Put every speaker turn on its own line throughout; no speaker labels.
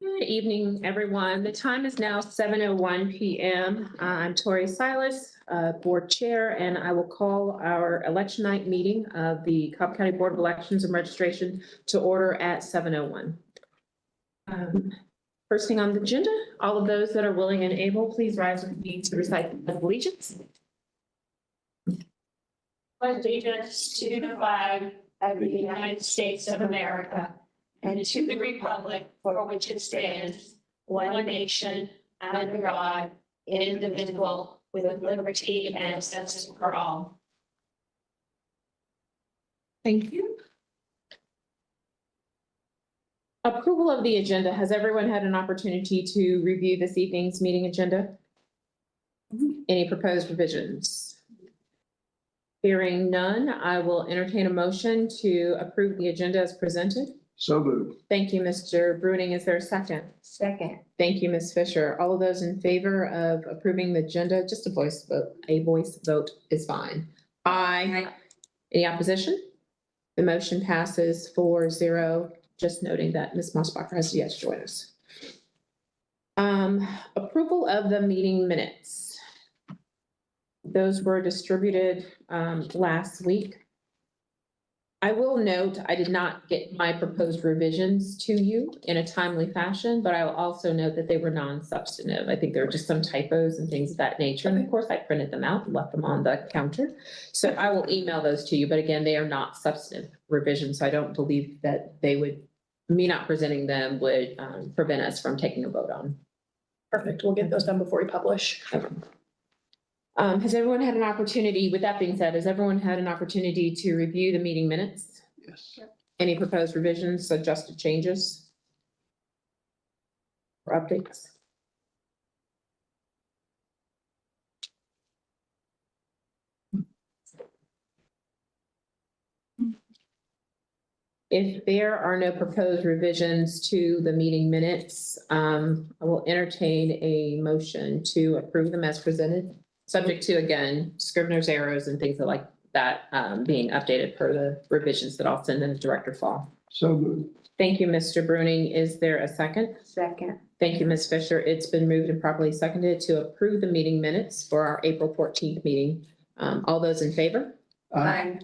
Good evening, everyone. The time is now 7:01 p.m. I'm Tori Silas, Board Chair, and I will call our election night meeting of the Cobb County Board of Elections and Registration to order at 7:01. First thing on the agenda, all of those that are willing and able, please rise with me to recite the Pledge of Allegiance.
Pledge allegiance to the flag of the United States of America and to the republic for which it stands, one nation, under God, indivisible, with liberty and justice for all.
Thank you. Approval of the agenda. Has everyone had an opportunity to review this evening's meeting agenda? Any proposed revisions? Hearing none, I will entertain a motion to approve the agenda as presented.
So moved.
Thank you, Mr. Bruning. Is there a second?
Second.
Thank you, Ms. Fisher. All of those in favor of approving the agenda, just a voice vote. A voice vote is fine. Aye. Any opposition? The motion passes 4-0. Just noting that Ms. Mossbacher has yet to join us. Approval of the meeting minutes. Those were distributed last week. I will note I did not get my proposed revisions to you in a timely fashion, but I will also note that they were non-substantive. I think there were just some typos and things of that nature. And of course, I printed them out and left them on the counter. So I will email those to you. But again, they are not substantive revisions. So I don't believe that they would, me not presenting them would prevent us from taking a vote on.
Perfect. We'll get those done before we publish.
Okay. Has everyone had an opportunity, with that being said, has everyone had an opportunity to review the meeting minutes?
Yes.
Any proposed revisions, suggested changes? Or updates? If there are no proposed revisions to the meeting minutes, I will entertain a motion to approve them as presented. Subject to, again, scrivener's errors and things like that being updated per the revisions that I'll send in the director fall.
So moved.
Thank you, Mr. Bruning. Is there a second?
Second.
Thank you, Ms. Fisher. It's been moved and properly seconded to approve the meeting minutes for our April 14th meeting. All those in favor?
Aye.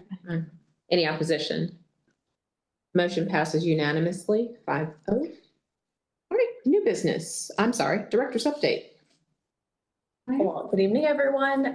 Any opposition? Motion passes unanimously, 5-0. All right, new business. I'm sorry, director's update.
Well, good evening, everyone.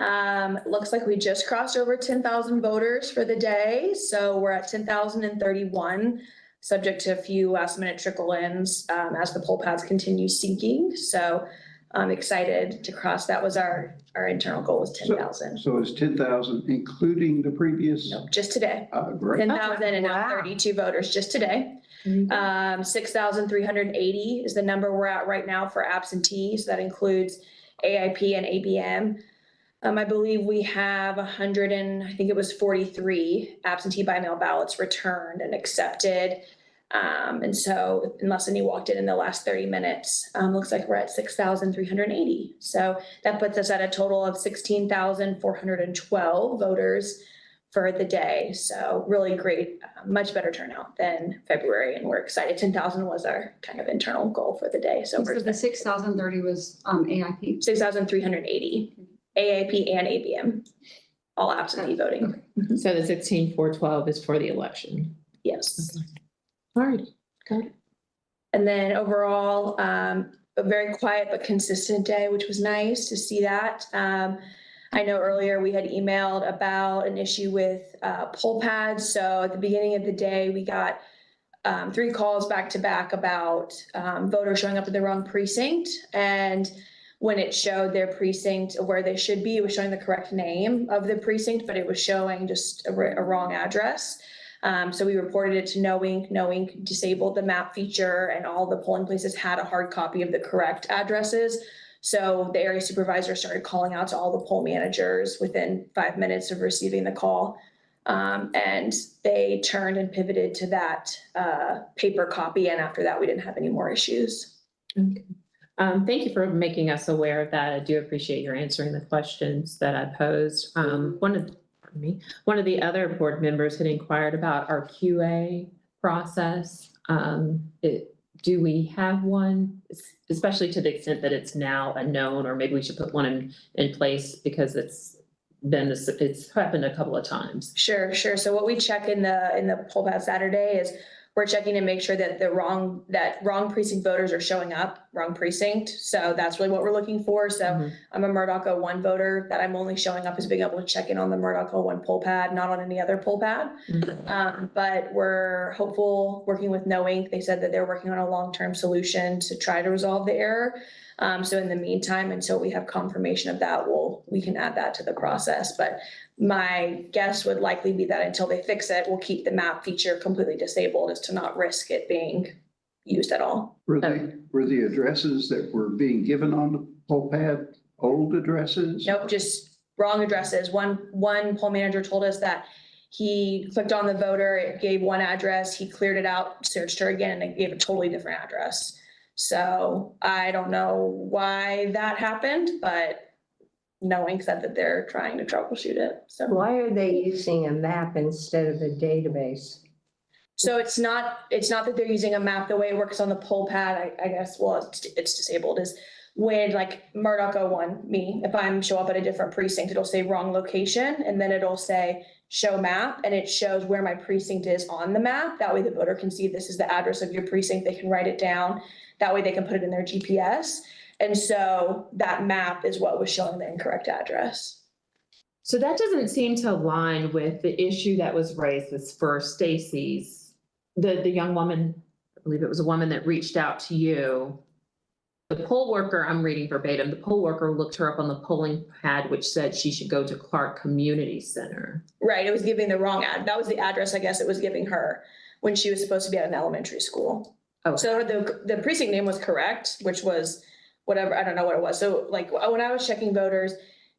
Looks like we just crossed over 10,000 voters for the day. So we're at 10,031, subject to a few last minute trickle-ins as the poll pads continue sinking. So I'm excited to cross. That was our internal goal was 10,000.
So it's 10,000, including the previous?
No, just today.
Great.
10,032 voters just today. 6,380 is the number we're at right now for absentees. That includes AIP and ABM. I believe we have 100 and I think it was 43 absentee by mail ballots returned and accepted. And so unless any walked in the last 30 minutes, looks like we're at 6,380. So that puts us at a total of 16,412 voters for the day. So really great, much better turnout than February. And we're excited. 10,000 was our kind of internal goal for the day. So
So the 6,030 was AIP?
6,380, AIP and ABM, all absentee voting.
So the 16,412 is for the election.
Yes.
All right, got it.
And then overall, a very quiet but consistent day, which was nice to see that. I know earlier we had emailed about an issue with poll pads. So at the beginning of the day, we got 3 calls back to back about voters showing up at the wrong precinct. And when it showed their precinct where they should be, it was showing the correct name of the precinct, but it was showing just a wrong address. So we reported it to Knowing. Knowing disabled the map feature, and all the polling places had a hard copy of the correct addresses. So the area supervisor started calling out to all the poll managers within 5 minutes of receiving the call. And they turned and pivoted to that paper copy. And after that, we didn't have any more issues.
Okay. Thank you for making us aware of that. I do appreciate your answering the questions that I posed. One of the other board members had inquired about our QA process. do we have one? Especially to the extent that it's now a known, or maybe we should put one in place because it's happened a couple of times.
Sure. So what we check in the poll pad Saturday is we're checking to make sure that wrong precinct voters are showing up, wrong precinct. So that's really what we're looking for. So
Mhm.
I'm a Murdoch 01 voter, that I'm only showing up as being able to check in on the Murdoch 01 poll pad, not on any other poll pad. But we're hopeful, working with No Ink. They said that they're working on a long-term solution to try to resolve the error. So in the meantime, until we have confirmation of that, we can add that to the process. But my guess would likely be that until they fix it, we'll keep the map feature completely disabled, as to not risk it being used at all.
Were the addresses that were being given on the poll pad old addresses?
Nope, just wrong addresses. One poll manager told us that he clicked on the voter, it gave one address, he cleared it out, searched her again, and it gave a totally different address. So I don't know why that happened, but No Ink said that they're trying to troubleshoot it, so.
Why are they using a map instead of a database?
So it's not that they're using a map. The way it works on the poll pad, I guess, well, it's disabled, is when like Murdoch 01, me, if I'm show up at a different precinct, it'll say wrong location, and then it'll say show map, and it shows where my precinct is on the map. That way the voter can see this is the address of your precinct. They can write it down. That way they can put it in their GPS. And so that map is what was showing the incorrect address.
So that doesn't seem to align with the issue that was raised with for Stacy's, the young woman, I believe it was a woman that reached out to you. The poll worker, I'm reading verbatim, the poll worker looked her up on the polling pad, which said she should go to Clark Community Center.
Right, it was giving the wrong ad. That was the address, I guess, it was giving her when she was supposed to be at an elementary school.
Oh,
So the precinct name was correct, which was whatever, I don't know what it was. So like when I was checking voters,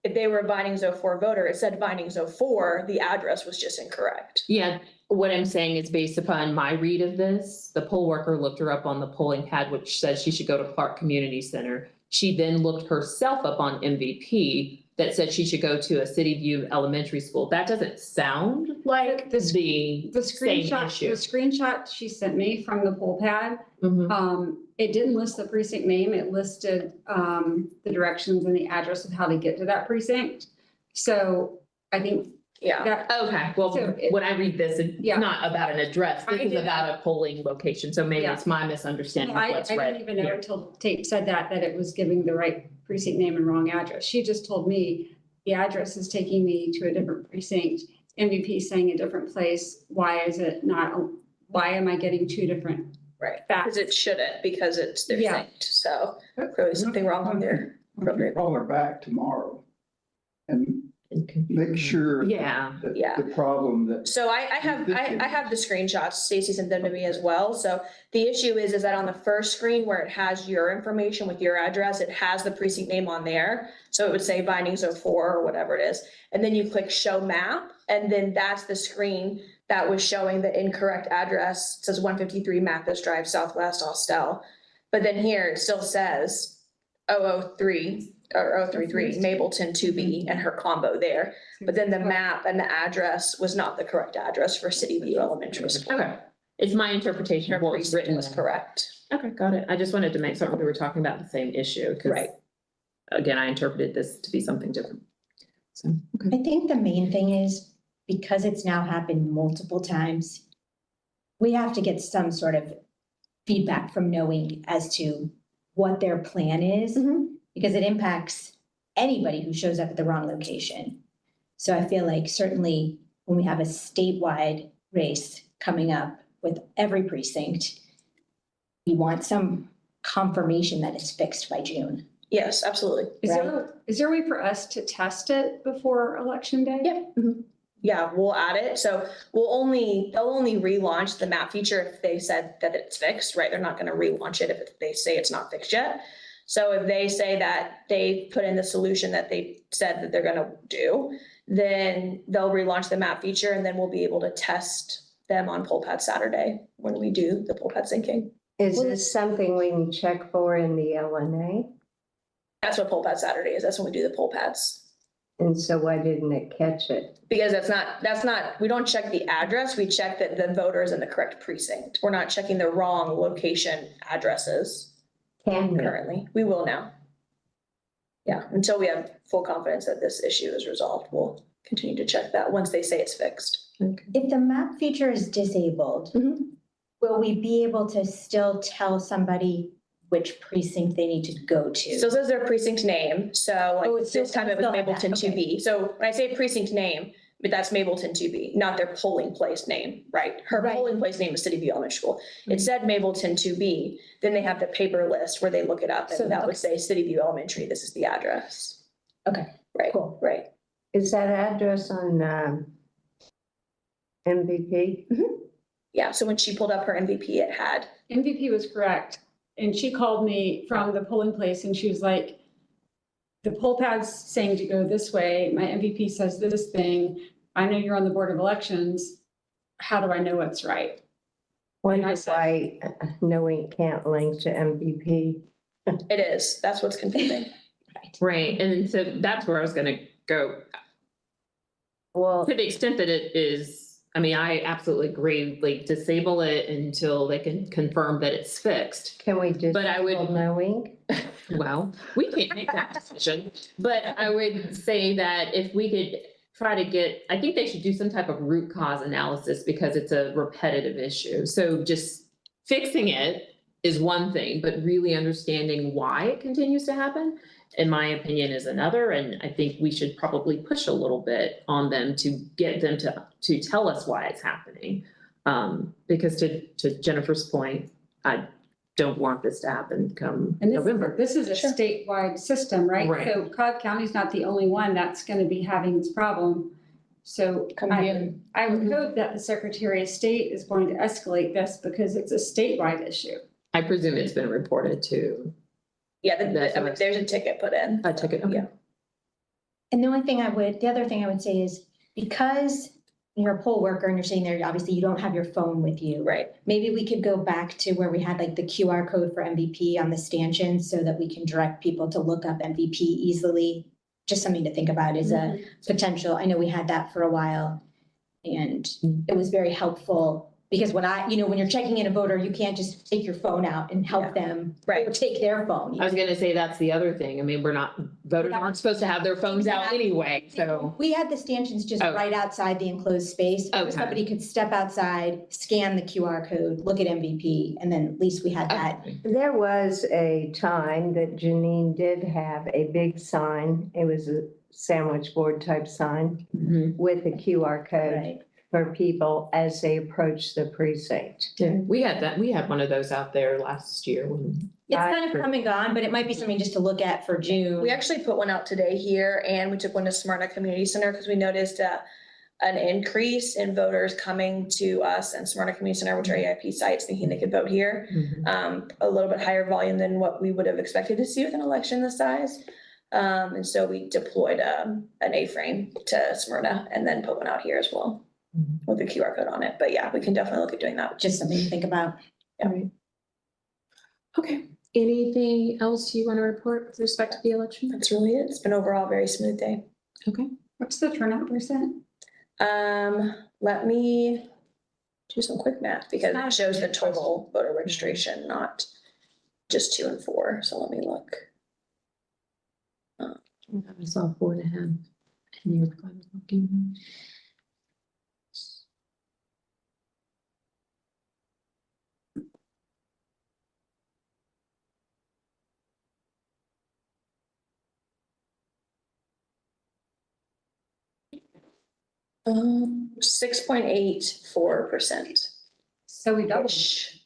if they were a Vinings 04 voter, it said Vinings 04, the address was just incorrect.
yeah. What I'm saying is based upon my read of this, the poll worker looked her up on the polling pad, which says she should go to Clark Community Center. She then looked herself up on MVP that said she should go to a City View Elementary School. That doesn't sound like
The
the
The
same
screenshot, the
issue.
screenshot she sent me from the poll pad,
Mhm.
it didn't list the precinct name. It listed, the directions and the address of how to get to that precinct. So I think
Yeah,
that,
Okay, well,
So it-
when I read this, it's
Yeah.
not about an address.
I
This is
did-
about a polling location. So maybe
Yeah.
it's my misunderstanding of
I
what's
didn't
right.
even know
here.
until Tate said that it was giving the right precinct name and wrong address. She just told me the address is taking me to a different precinct. MVP saying a different place. Why is it not, why am I getting two different?
right,
Facts.
because it shouldn't, because it's their
Yeah.
synced, so clearly something wrong on there.
Why don't you call her back tomorrow and make sure
Yeah,
that
Yeah.
the problem that.
So I have the screenshots, Stacy sent them to me as well. So the issue is that on the first screen where it has your information with your address, it has the precinct name on there. So it would say Vinings 04 or whatever it is. And then you click show map, and then that's the screen that was showing the incorrect address. It says 153 Mathis Drive, Southwest Austell. But then here it still says 003 or 033 Mapleton 2B and her combo there. But then the map and the address was not the correct address for City View Elementary School.
okay. It's my interpretation
Her
of what was
precinct
written.
was correct.
Okay, got it. I just wanted to make certain we were talking about the same issue. 'Cause,
Right.
again, I interpreted this to be something different. So, okay.
I think the main thing is, because it's now happened multiple times, we have to get some sort of feedback from knowing as to what their plan is, because it impacts anybody who shows up at the wrong location. So I feel like certainly when we have a statewide race coming up with every precinct, we want some confirmation that it's fixed by June.
Yes, absolutely.
Is there a way for us to test it before election day?
Yeah. Yeah, we'll add it. So they'll only relaunch the map feature if they said that it's fixed, right? They're not gonna relaunch it if they say it's not fixed yet. So if they say that they put in the solution that they said that they're gonna do, then they'll relaunch the map feature, and then we'll be able to test them on poll pad Saturday when we do the poll pad syncing.
Is this something we can check for in the LNA?
That's what poll pad Saturday is. That's when we do the poll pads.
And so why didn't it catch it?
Because that's not, we don't check the address, we check that the voter is in the correct precinct. We're not checking the wrong location addresses
Can we?
currently. We will now. Yeah, until we have full confidence that this issue is resolved, we'll continue to check that once they say it's fixed.
If the map feature is disabled,
Mhm.
will we be able to still tell somebody which precinct they need to go to?
Still says their precinct name, so
Oh,
like
it still
this time it was
still have that,
Mapleton
okay.
2B. So when I say precinct name, but that's Mapleton 2B, not their polling place name, right? Her
Right.
polling place name is City View Elementary School. It said Mapleton 2B, then they have the paper list where they look it up
So,
and that would
okay.
say City View Elementary, this is the address.
Okay,
Right,
cool.
right.
Is that address on MVP?
Yeah, so when she pulled up her MVP, it had,
MVP was correct. And she called me from the polling place and she was like, the poll pad's saying to go this way. My MVP says this thing. I know you're on the Board of Elections. How do I know what's right?
Wonder
I said-
why knowing can't link to MVP.
it is, that's what's confusing.
Right, and so that's where I was gonna go.
Well,
To the extent that it is, I mean, I absolutely agree, like disable it until they can confirm that it's fixed.
can we just
But I would-
knowing?
Well, we can't make that decision, but I would say that if we could try to get, I think they should do some type of root cause analysis because it's a repetitive issue. So just fixing it is one thing, but really understanding why it continues to happen, in my opinion, is another. And I think we should probably push a little bit on them to get them to tell us why it's happening. Because to Jennifer's point, I don't want this to happen come
And
November.
this is a
Sure.
statewide system, right?
Right.
So Cobb County's not the only one that's gonna be having this problem. So
Come in.
I would
Mhm.
hope that the Secretary of State is going to escalate this because it's a statewide issue.
I presume it's been reported to
Yeah,
That's
I mean, there's a ticket put in.
a ticket. Okay.
Yeah.
And the other thing I would say is because you're a poll worker and you're sitting there, obviously you don't have your phone with you.
Right.
Maybe we could go back to where we had like the QR code for MVP on the stanchions so that we can direct people to look up MVP easily. Just something to think about is a potential. I know we had that for a while. And it was very helpful because when you're checking in a voter, you can't just take your phone out and help them.
Right.
Or take their phone.
I was gonna say, that's the other thing. I mean, voters aren't supposed to have their phones out anyway, so.
We had the stanchions just
Oh.
right outside the enclosed space.
Okay.
Somebody could step outside, scan the QR code, look at MVP, and then at least we had that.
There was a time that Janine did have a big sign. It was a sandwich board type sign
Mhm.
with a QR code
Right.
for people as they approach the precinct.
Yeah, we had one of those out there last year when.
It's kind of come and gone, but it might be something just to look at for June.
We actually put one out today here and we took one to Smyrna Community Center because we noticed an increase in voters coming to us and Smyrna Community Center, which are EIP sites, thinking they could vote here. A little bit higher volume than what we would have expected to see with an election this size. And so we deployed an A-frame to Smyrna and then put one out here as well with a QR code on it. But yeah, we can definitely look at doing that.
Just something to think about.
Okay, anything else you want to report with respect to the election?
That's really it. It's been overall a very smooth day.
Okay.
What's the turnout percent?
Let me do some quick math because
not
it
a
shows the
big
total voter registration, not just 2 and 4. So let me look.
I saw 4.5. And you were looking.
Um, 6.84%.
So we doubled since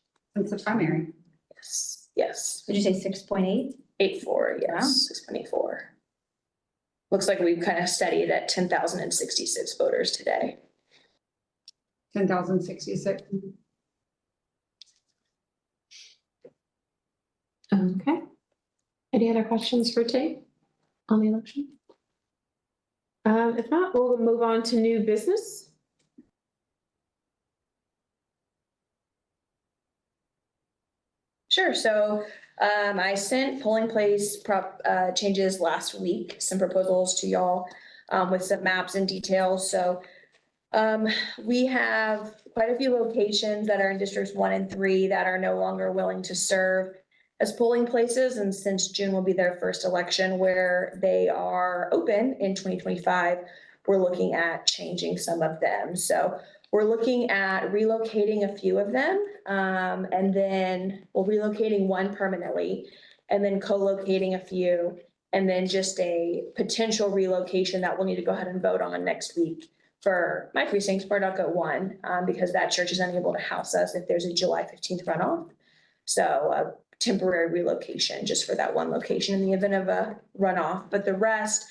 the primary.
Yes, yes.
Did you say 6.8?
84,
Wow.
yes, 6.84. Looks like we've kind of steadied at 10,066 voters today.
10,066.
Okay. Any other questions for Tate on the election? If not, we'll move on to new business.
Sure, so I sent polling place changes last week, some proposals to y'all. with some maps and details. So we have quite a few locations that are in districts 1 and 3 that are no longer willing to serve as polling places. And since June will be their first election where they are open in 2025, we're looking at changing some of them. So we're looking at relocating a few of them, and then relocating one permanently, and then co-locating a few, and then just a potential relocation that we'll need to go ahead and vote on next week for my precinct, Murdoch 1, because that church is unable to house us if there's a July 15th runoff. So a temporary relocation just for that one location in the event of a runoff, but the rest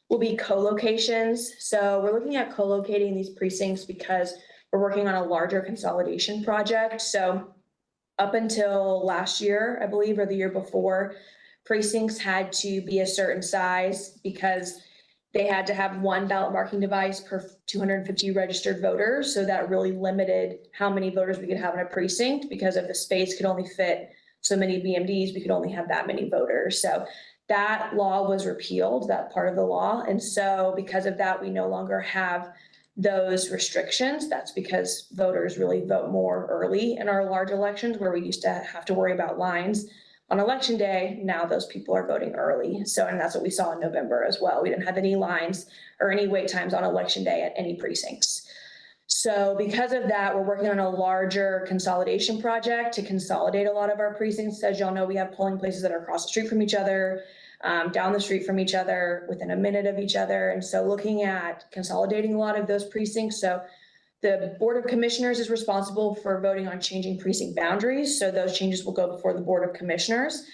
will be co-locations. So we're looking at co-locating these precincts because we're working on a larger consolidation project. So up until last year, I believe, or the year before, precincts had to be a certain size because they had to have one ballot marking device per 250 registered voters. So that really limited how many voters we could have in a precinct because if the space could only fit so many BMDs, we could only have that many voters. So that law was repealed, that part of the law. And so because of that, we no longer have those restrictions. That's because voters really vote more early in our large elections where we used to have to worry about lines on election day. Now those people are voting early. So, and that's what we saw in November as well. We didn't have any lines or any wait times on election day at any precincts. So because of that, we're working on a larger consolidation project to consolidate a lot of our precincts. As y'all know, we have polling places that are across the street from each other, down the street from each other, within a minute of each other. And so looking at consolidating a lot of those precincts. So the Board of Commissioners is responsible for voting on changing precinct boundaries. So those changes will go before the Board of Commissioners.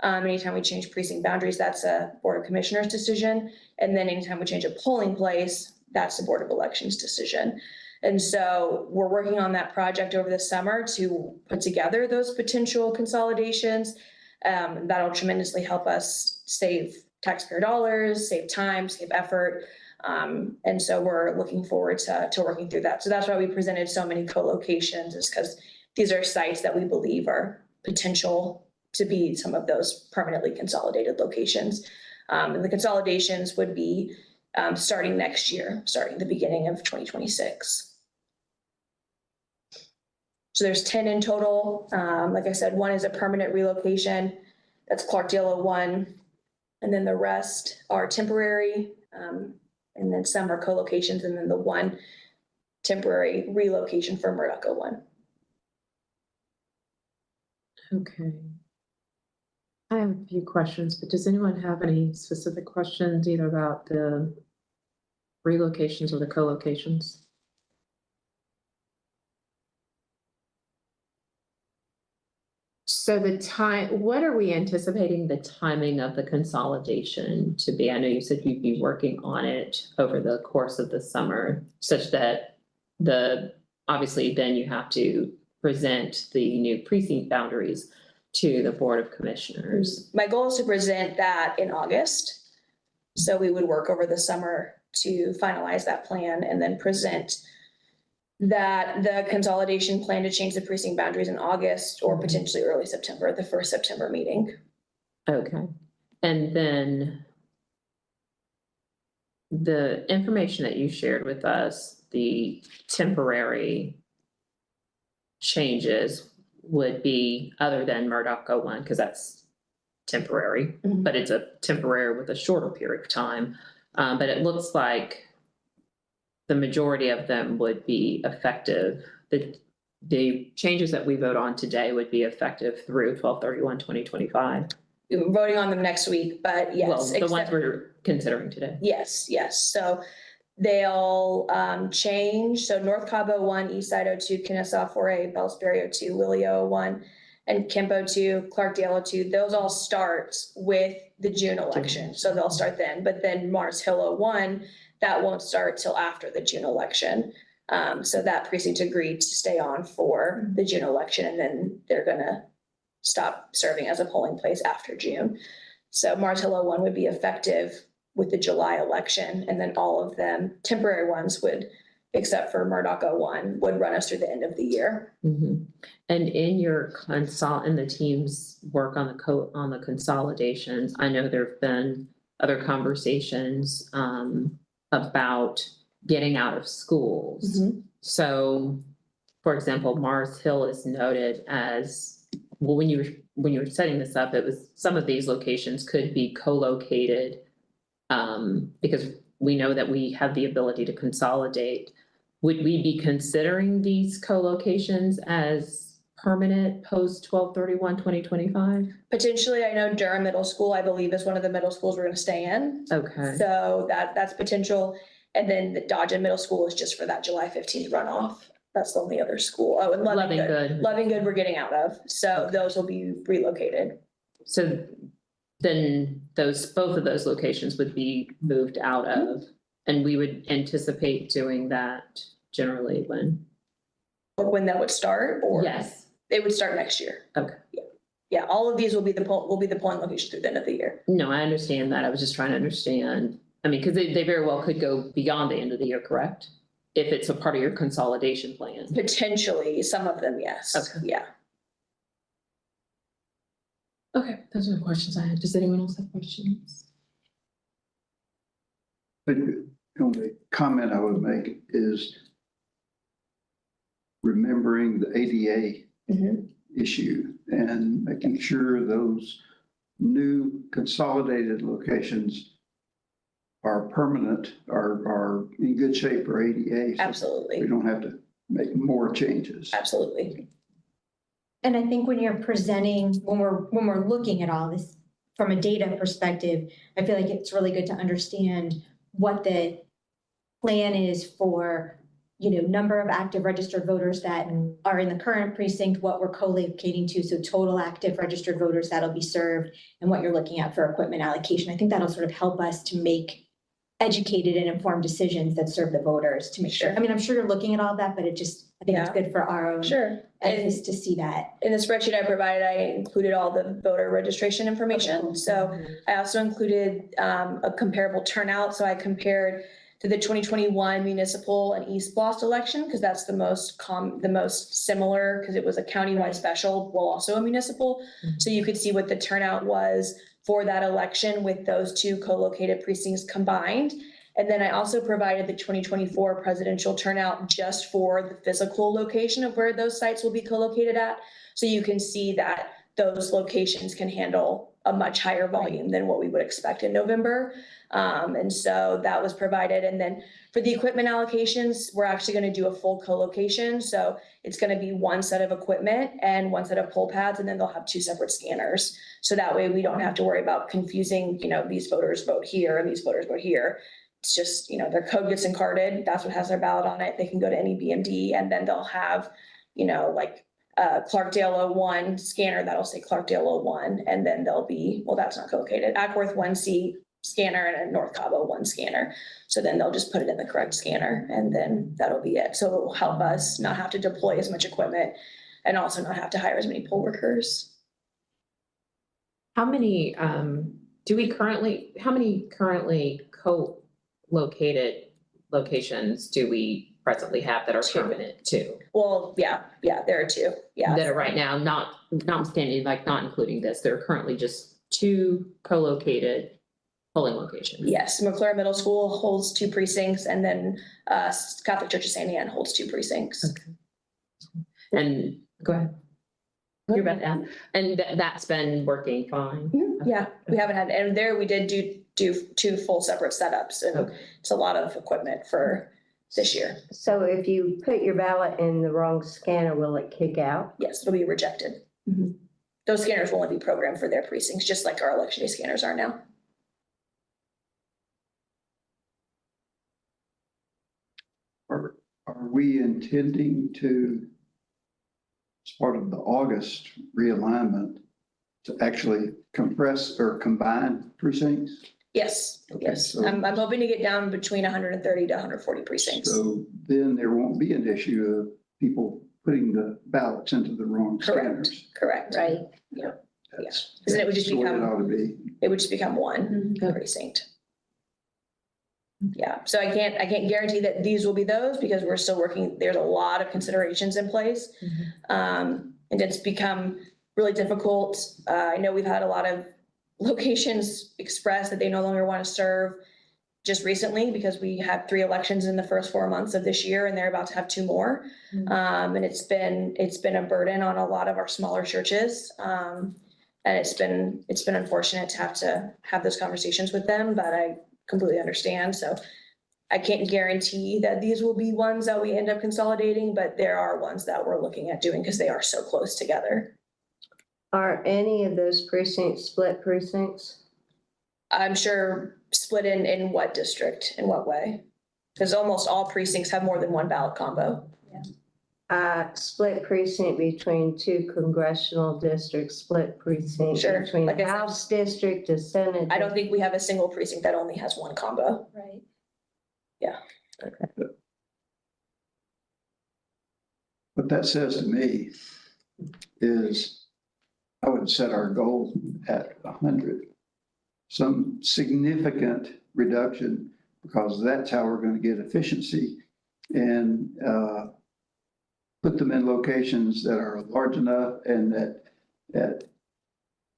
Anytime we change precinct boundaries, that's a Board of Commissioners decision. And then anytime we change a polling place, that's the Board of Elections decision. And so we're working on that project over the summer to put together those potential consolidations. That'll tremendously help us save taxpayer dollars, save time, save effort. And so we're looking forward to working through that. So that's why we presented so many co-locations, is because these are sites that we believe are potential to be some of those permanently consolidated locations. And the consolidations would be starting next year, starting the beginning of 2026. So there's 10 in total. Like I said, one is a permanent relocation. That's Clarkdale 1. And then the rest are temporary. And then some are co-locations. And then the one temporary relocation for Murdoch 1.
Okay. I have a few questions, but does anyone have any specific questions either about the relocations or the co-locations? So the time, what are we anticipating the timing of the consolidation to be? I know you said you'd be working on it over the course of the summer, such that obviously then you have to present the new precinct boundaries to the Board of Commissioners.
My goal is to present that in August. So we would work over the summer to finalize that plan and then present the consolidation plan to change the precinct boundaries in August or potentially early September, the first September meeting.
Okay. And then the information that you shared with us, the temporary changes would be other than Murdoch 1, because that's temporary, but it's a temporary with a shorter period of time. But it looks like the majority of them would be effective. The changes that we vote on today would be effective through 12/31/2025.
We're voting on them next week, but yes.
Well, the ones we're considering today.
Yes. So they'll change. So North Cobb 1, East Side 02, Kennesaw 4A, Bellsbury 02, Willie 01, and Kemp 02, Clarkdale 02. Those all start with the June election. So they'll start then. But then Mars Hill 01, that won't start till after the June election. So that precinct agreed to stay on for the June election, and then they're gonna stop serving as a polling place after June. So Mars Hill 01 would be effective with the July election, and then all of them, temporary ones would, except for Murdoch 01, would run us through the end of the year.
Mm-hmm. And in your in the team's work on the consolidations, I know there've been other conversations about getting out of schools.
Mhm.
So, for example, Mars Hill is noted as, well, when you were setting this up, it was, some of these locations could be co-located. Because we know that we have the ability to consolidate. Would we be considering these co-locations as permanent post 12/31/2025?
Potentially, I know Durham Middle School, I believe, is one of the middle schools we're gonna stay in.
Okay,
So that's potential. And then the Dodgen Middle School is just for that July 15th runoff. That's the only other school. Oh, and
Loving Good.
Loving Good we're getting out of. So
Okay.
those will be relocated.
So then both of those locations would be moved out of, and we would anticipate doing that generally when?
When that would start, or?
Yes,
It would start next year.
okay.
Yeah, all of these will be the polling location through the end of the year.
No, I understand that. I was just trying to understand. I mean, because they very well could go beyond the end of the year, correct? If it's a part of your consolidation plan.
Potentially, some of them, yes.
Okay.
Yeah.
Okay, those are the questions I had. Does anyone else have questions?
But the only comment I would make is remembering the ADA
Mhm.
issue and making sure those new consolidated locations are permanent, are in good shape for ADA. so We
Absolutely,
don't have to make more changes.
absolutely.
And I think when you're presenting, when we're looking at all this from a data perspective, I feel like it's really good to understand what the plan is for, number of active registered voters that are in the current precinct, what we're co-locating to, so total active registered voters that'll be served, and what you're looking at for equipment allocation. I think that'll sort of help us to make educated and informed decisions that serve the voters to make sure.
Sure.
I mean, I'm sure you're looking at all that, but I think it's
Yeah.
good for our own
Sure. And
edges to see that.
in the spreadsheet I provided, I included all the voter registration information. So I also included a comparable turnout. So I compared to the 2021 municipal and East Bluffs election, because that's the most similar, because it was a countywide special, well, also a municipal. So you could see what the turnout was for that election with those two co-located precincts combined. And then I also provided the 2024 presidential turnout just for the physical location of where those sites will be co-located at. So you can see that those locations can handle a much higher volume than what we would expect in November. And so that was provided. And then for the equipment allocations, we're actually going to do a full co-location. So it's going to be one set of equipment and one set of poll pads, and then they'll have two separate scanners. So that way we don't have to worry about confusing, these voters vote here and these voters vote here. It's just, their code gets encarded. That's what has their ballot on it. They can go to any BMD, and then they'll have, like Clarkdale 01 scanner that'll say Clarkdale 01. And then there'll be, well, that's not co-located, Ackworth 1C scanner and a North Cobb 01 scanner. So then they'll just put it in the correct scanner, and then that'll be it. So it'll help us not have to deploy as much equipment and also not have to hire as many poll workers.
How many, how many currently co-located locations do we presently have that are
Two.
permanent too?
Well, yeah, there are two, yeah.
That are right now, notwithstanding, like not including this, there are currently just two co-located polling locations.
Yes, McClure Middle School holds two precincts, and then Catholic Church of St. Anne holds two precincts.
Okay. And go ahead. You're about to add, and that's been working fine.
Yeah, we haven't had, and there we did do two full separate setups, and
Okay.
it's a lot of equipment for this year.
So if you put your ballot in the wrong scanner, will it kick out?
Yes, it'll be rejected. Those scanners will only be programmed for their precincts, just like our election day scanners are now.
Are we intending to, as part of the August realignment, to actually compress or combine precincts?
Yes,
Okay,
yes.
so-
I'm hoping to get down between 130 to 140 precincts.
So then there won't be an issue of people putting the ballots into the wrong
Correct,
scanners.
correct.
Right.
That's
Because then it would just
the way it
become,
ought to be.
it would just become one
Okay.
precinct. Yeah, so I can't guarantee that these will be those, because we're still working, there's a lot of considerations in place. And it's become really difficult. I know we've had a lot of locations express that they no longer want to serve just recently because we had 3 elections in the first 4 months of this year and they're about to have 2 more. And it's been a burden on a lot of our smaller churches. And it's been unfortunate to have those conversations with them, but I completely understand. So I can't guarantee that these will be ones that we end up consolidating, but there are ones that we're looking at doing because they are so close together.
Are any of those precincts split precincts?
I'm sure split in what district, in what way? Because almost all precincts have more than one ballot combo.
Split precinct between 2 congressional districts, split precinct
Sure,
between
like I said.
House district to Senate.
I don't think we have a single precinct that only has one combo.
Right.
What that says to me is I would set our goal at 100. Some significant reduction, because that's how we're going to get efficiency and put them in locations that are large enough and that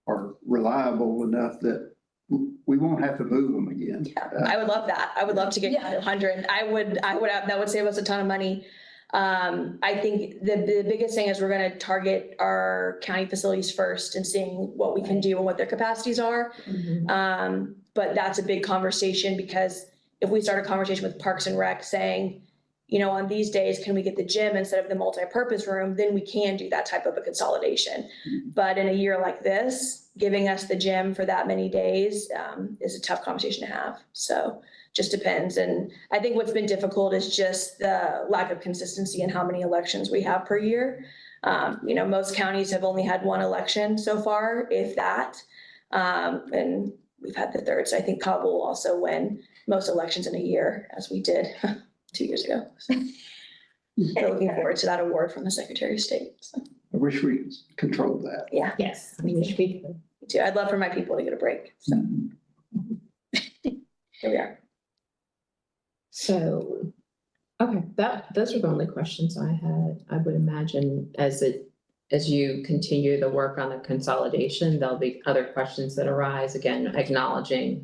are reliable enough that we won't have to move them again.
I would love that. I would love to get
Yeah.
100. That would save us a ton of money. I think the biggest thing is we're gonna target our county facilities first and seeing what we can do and what their capacities are. But that's a big conversation because if we start a conversation with Parks and Rec saying, you know, on these days, can we get the gym instead of the multi-purpose room? Then we can do that type of a consolidation. But in a year like this, giving us the gym for that many days is a tough conversation to have. So just depends. And I think what's been difficult is just the lack of consistency in how many elections we have per year. You know, most counties have only had 1 election so far, if that. And we've had the 3rd. So I think Cobb will also win most elections in a year, as we did 2 years ago. So looking forward to that award from the Secretary of State. So,
I wish we controlled that.
yeah,
Yes, I wish we could.
me too. I'd love for my people to get a break. So here we are.
So, okay, those are the only questions I had. I would imagine as you continue the work on the consolidation, there'll be other questions that arise, again,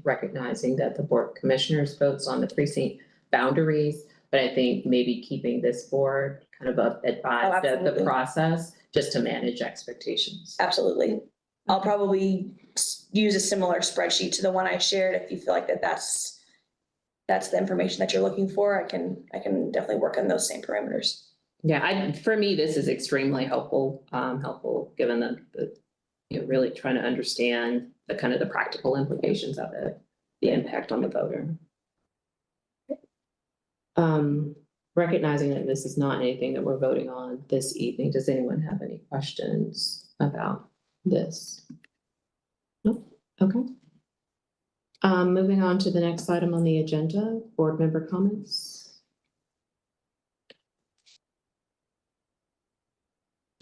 recognizing that the board of commissioners votes on the precinct boundaries. But I think maybe keeping this board kind of advised of the
absolutely.
process, just to manage expectations.
Absolutely. I'll probably use a similar spreadsheet to the one I shared. If you feel like that's the information that you're looking for, I can definitely work on those same parameters.
Yeah, for me, this is extremely helpful, given the you know, really trying to understand the kind of the practical implications of it, the impact on the voter. Recognizing that this is not anything that we're voting on this evening, does anyone have any questions about this? Nope, okay. Moving on to the next item on the agenda, board member comments.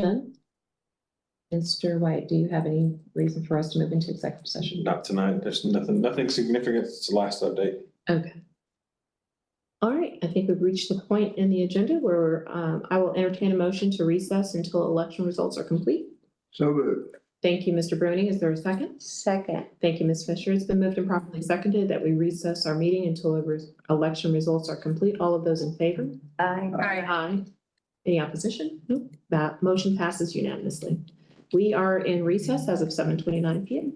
None? Mr. White, do you have any reason for us to move into executive session?
Not tonight. There's nothing significant since the last update.
Okay. All right, I think we've reached the point in the agenda where I will entertain a motion to recess until election results are complete.
So moved.
Thank you, Mr. Bruni. Is there a second?
Second.
Thank you, Ms. Fisher. It's been moved and properly seconded that we recess our meeting until election results are complete. All of those in favor?
Aye.
Aye. Any opposition? Nope. That motion passes unanimously. We are in recess as of 7:29 p.m.